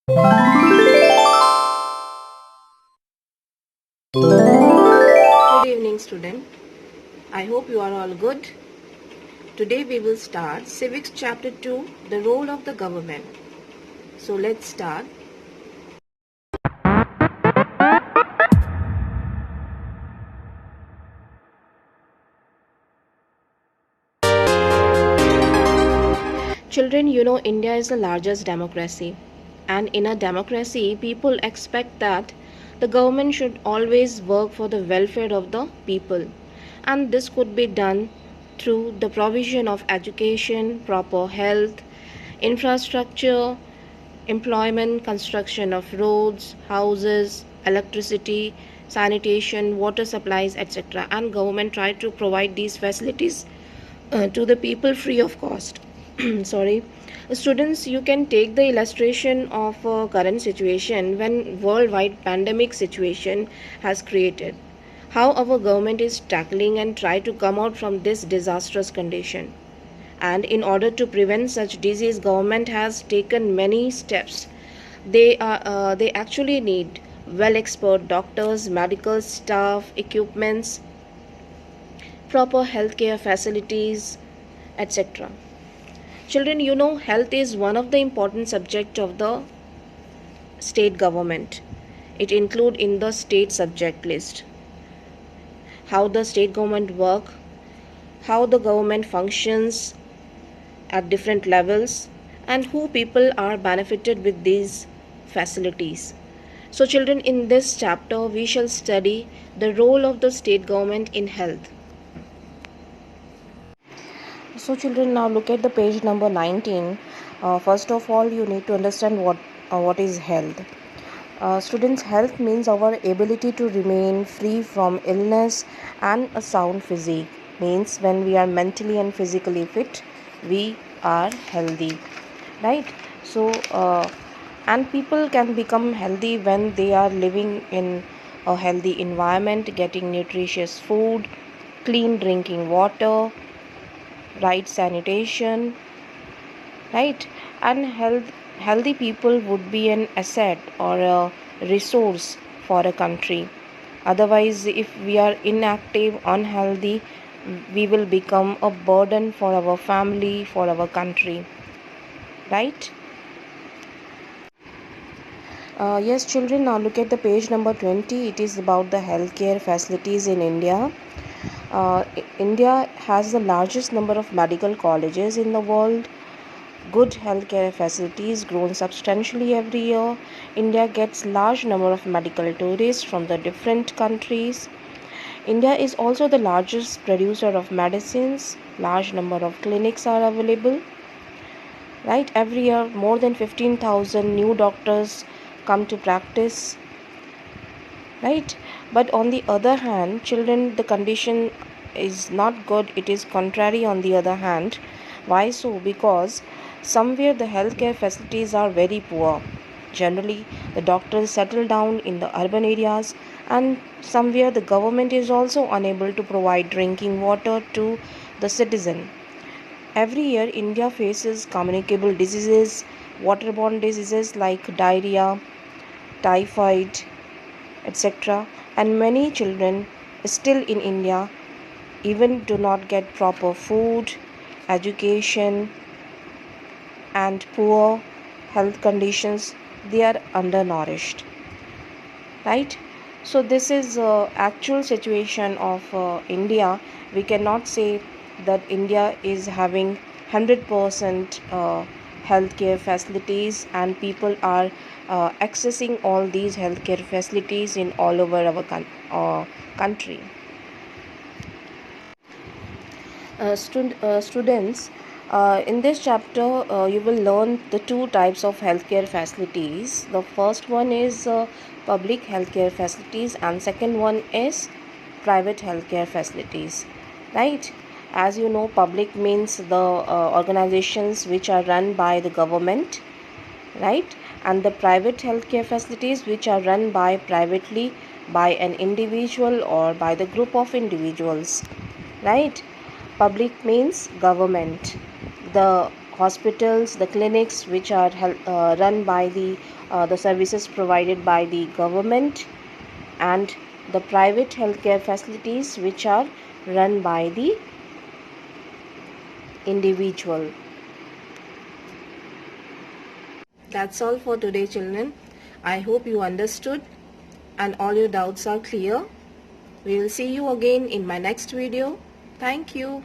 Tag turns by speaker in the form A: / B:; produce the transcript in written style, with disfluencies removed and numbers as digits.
A: Good evening, student. I hope you are all good. Today we will start Civics Chapter 2, the role of the government. So let's start. Children, you know India is the largest democracy. And in a democracy, people expect that the government should always work for the welfare of the people. And this could be done through the provision of education, proper health, infrastructure, employment, construction of roads, houses, electricity, sanitation, water supplies, etc. And government try to provide these facilities to the people free of cost. Sorry. Students, you can take the illustration of a current situation when worldwide pandemic situation has created. How our government is tackling and try to come out from this disastrous condition. And in order to prevent such disease, government has taken many steps. They actually need well expert doctors, medical staff, equipments, proper healthcare facilities, etc. Children, you know health is one of the important subject of the state government. It include in the state subject list. How the state government work, how the government functions at different levels, and who people are benefited with these facilities. So children, in this chapter we shall study the role of the state government in health. So children, now look at the page number 19. First of all, you need to understand what is health. Students, health means our ability to remain free from illness and a sound physique. Means when we are mentally and physically fit, we are healthy, right? So, and people can become healthy when they are living in a healthy environment, getting nutritious food, clean drinking water, right sanitation, right? And healthy people would be an asset or a resource for a country. Otherwise, if we are inactive, unhealthy, we will become a burden for our family, for our country, right? Yes, children, now look at the page number 20. It is about the healthcare facilities in India. India has the largest number of medical colleges in the world. Good healthcare facilities grown substantially every year. India gets large number of medical tourists from the different countries. India is also the largest producer of medicines. Large number of clinics are available. Right, every year more than 15,000 new doctors come to practice. Right, but on the other hand, children, the condition is not good. It is contrary on the other hand. Why so? Because somewhere the healthcare facilities are very poor. Generally, the doctors settle down in the urban areas, and somewhere the government is also unable to provide drinking water to the citizen. Every year, India faces communicable diseases, waterborne diseases like diarrhea, typhoid, etc. And many children still in India even do not get proper food, education, and poor health conditions. They are undernourished, right? So this is actual situation of India. We cannot say that India is having 100% healthcare facilities and people are accessing all these healthcare facilities in all over our country. Students, in this chapter you will learn the two types of healthcare facilities. The first one is public healthcare facilities and second one is private healthcare facilities, right? As you know, public means the organizations which are run by the government, right? And the private healthcare facilities which are run by privately by an individual or by the group of individuals, right? Public means government. The hospitals, the clinics which are run by the services provided by the government, and the private healthcare facilities which are run by the individual. That's all for today, children. I hope you understood and all your doubts are clear. We will see you again in my next video. Thank you.